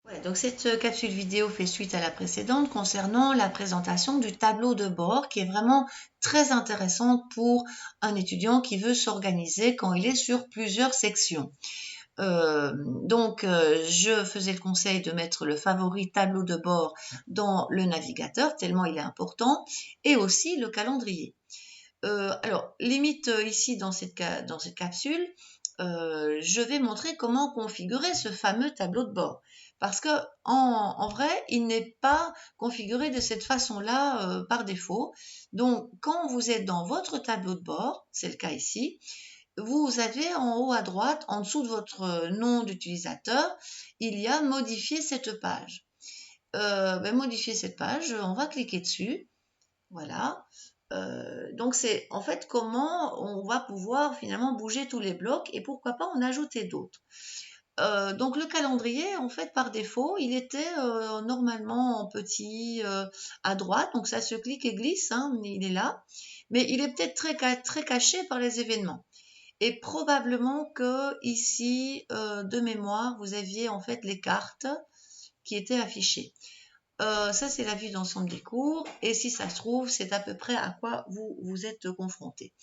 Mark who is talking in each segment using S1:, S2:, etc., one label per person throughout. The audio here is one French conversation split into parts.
S1: Ouais, donc cette capsule vidéo fait suite à la précédente concernant la présentation du tableau de bord qui est vraiment très intéressante pour un étudiant qui veut s'organiser quand il est sur plusieurs sections. Je faisais le conseil de mettre le favori tableau de bord dans le navigateur, tellement il est important, et aussi le calendrier. Alors, limite ici dans cette capsule, je vais montrer comment configurer ce fameux tableau de bord. Parce que en vrai, il n'est pas configuré de cette façon-là par défaut. Donc, quand vous êtes dans votre tableau de bord, c'est le cas ici, vous avez en haut à droite, en dessous de votre nom d'utilisateur, il y a modifier cette page. Modifier cette page, on va cliquer dessus. Voilà. Donc c'est en fait comment on va pouvoir finalement bouger tous les blocs et pourquoi pas en ajouter d'autres. Donc le calendrier, en fait, par défaut, il était normalement en petit à droite, donc ça se clique et glisse, hein, il est là, mais il est peut-être très caché par les événements. Et probablement que ici, de mémoire, vous aviez en fait les cartes qui étaient affichées. Ça, c'est la vue d'ensemble des cours. Et si ça se trouve, c'est à peu près à quoi vous vous êtes confronté.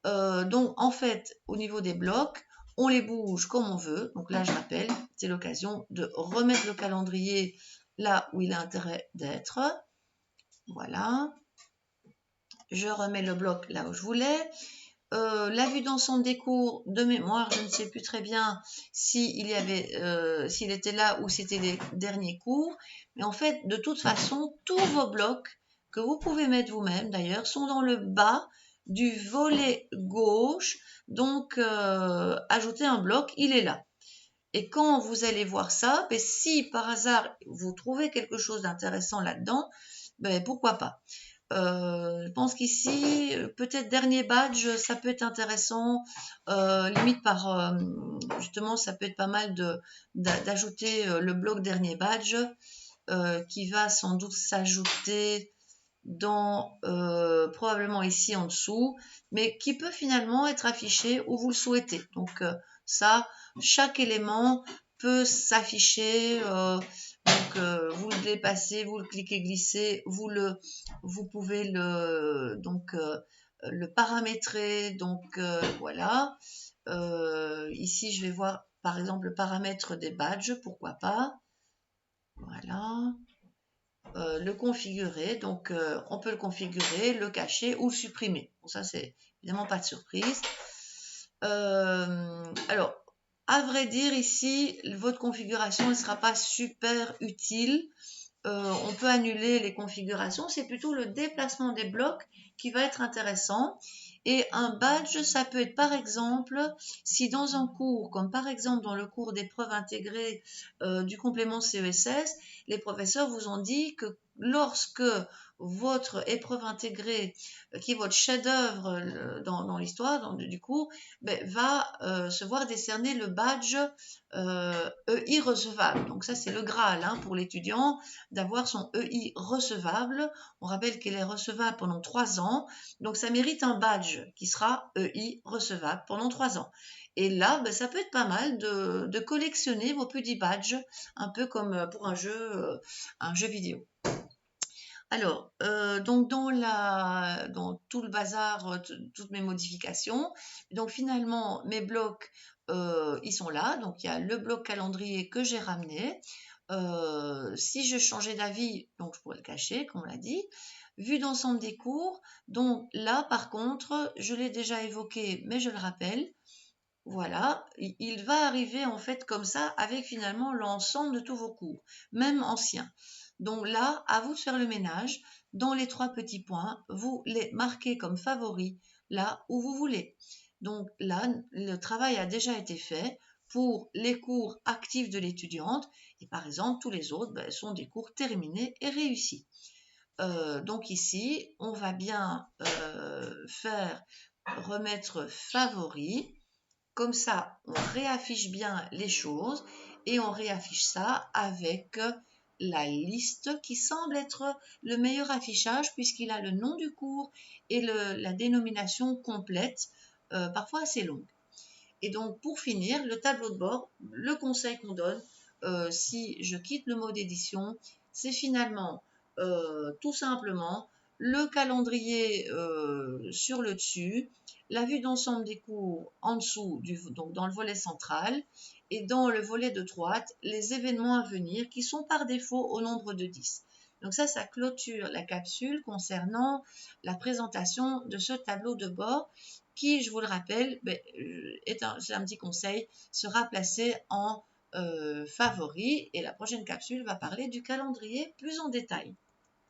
S1: Donc, en fait, au niveau des blocs, on les bouge comme on veut. Donc là, je rappelle, c'est l'occasion de remettre le calendrier là où il a intérêt d'être. Voilà. Je remets le bloc là où je voulais. La vue d'ensemble des cours, de mémoire, je ne sais plus très bien s'il était là ou c'était les derniers cours. Mais en fait, de toute façon, tous vos blocs que vous pouvez mettre vous-même d'ailleurs sont dans le bas du volet gauche. Donc, ajouter un bloc, il est là. Et quand vous allez voir ça, si par hasard vous trouvez quelque chose d'intéressant là-dedans, pourquoi pas. Je pense qu'ici, peut-être dernier badge, ça peut être intéressant. Limite justement, ça peut être pas mal d'ajouter le bloc dernier badge qui va sans doute s'ajouter dans probablement ici en dessous, mais qui peut finalement être affiché où vous le souhaitez. Donc ça, chaque élément peut s'afficher. Vous le dépassez, vous le cliquez glisser, vous pouvez le paramétrer. Donc voilà. Ici, je vais voir par exemple le paramètre des badges, pourquoi pas. Voilà. Le configurer. Donc, on peut le configurer, le cacher ou le supprimer. Bon, ça, c'est évidemment pas de surprise. Alors, à vrai dire, ici, votre configuration ne sera pas super utile. On peut annuler les configurations. C'est plutôt le déplacement des blocs qui va être intéressant. Et un badge, ça peut être par exemple, si dans un cours, comme par exemple dans le cours d'épreuves intégrées du complément CESS, les professeurs vous ont dit que lorsque votre épreuve intégrée, qui est votre chef-d'œuvre dans l'histoire du cours, va se voir décerner le badge EI recevable. Donc ça, c'est le Graal pour l'étudiant, d'avoir son EI recevable. On rappelle qu'elle est recevable pendant 3 ans. Donc ça mérite un badge qui sera EI recevable pendant 3 ans. Et là, ça peut être pas mal de collectionner vos petits badges, un peu comme pour un jeu vidéo. Alors, donc dans tout le bazar, toutes mes modifications, donc finalement mes blocs, ils sont là. Donc il y a le bloc calendrier que j'ai ramené. Si je changeais d'avis, donc je pourrais le cacher, comme on l'a dit. Vue d'ensemble des cours, donc là par contre, je l'ai déjà évoqué, mais je le rappelle. Voilà, il va arriver en fait comme ça avec finalement l'ensemble de tous vos cours, même anciens. Donc là, à vous de faire le ménage. Dans les 3 petits points, vous les marquez comme favoris là où vous voulez. Donc là, le travail a déjà été fait pour les cours actifs de l'étudiante et par exemple, tous les autres sont des cours terminés et réussis. Donc ici, on va bien remettre favoris. Comme ça, on réaffiche bien les choses et on réaffiche ça avec la liste qui semble être le meilleur affichage puisqu'il a le nom du cours et la dénomination complète, parfois assez longue. Et donc, pour finir, le tableau de bord, le conseil qu'on donne, si je quitte le mode édition, c'est finalement tout simplement le calendrier sur le dessus, la vue d'ensemble des cours en dessous, donc dans le volet central, et dans le volet de droite, les événements à venir qui sont par défaut au nombre de 10. Donc ça clôture la capsule concernant la présentation de ce tableau de bord qui, je vous le rappelle, c'est un petit conseil, sera placé en favori, et la prochaine capsule va parler du calendrier plus en détail.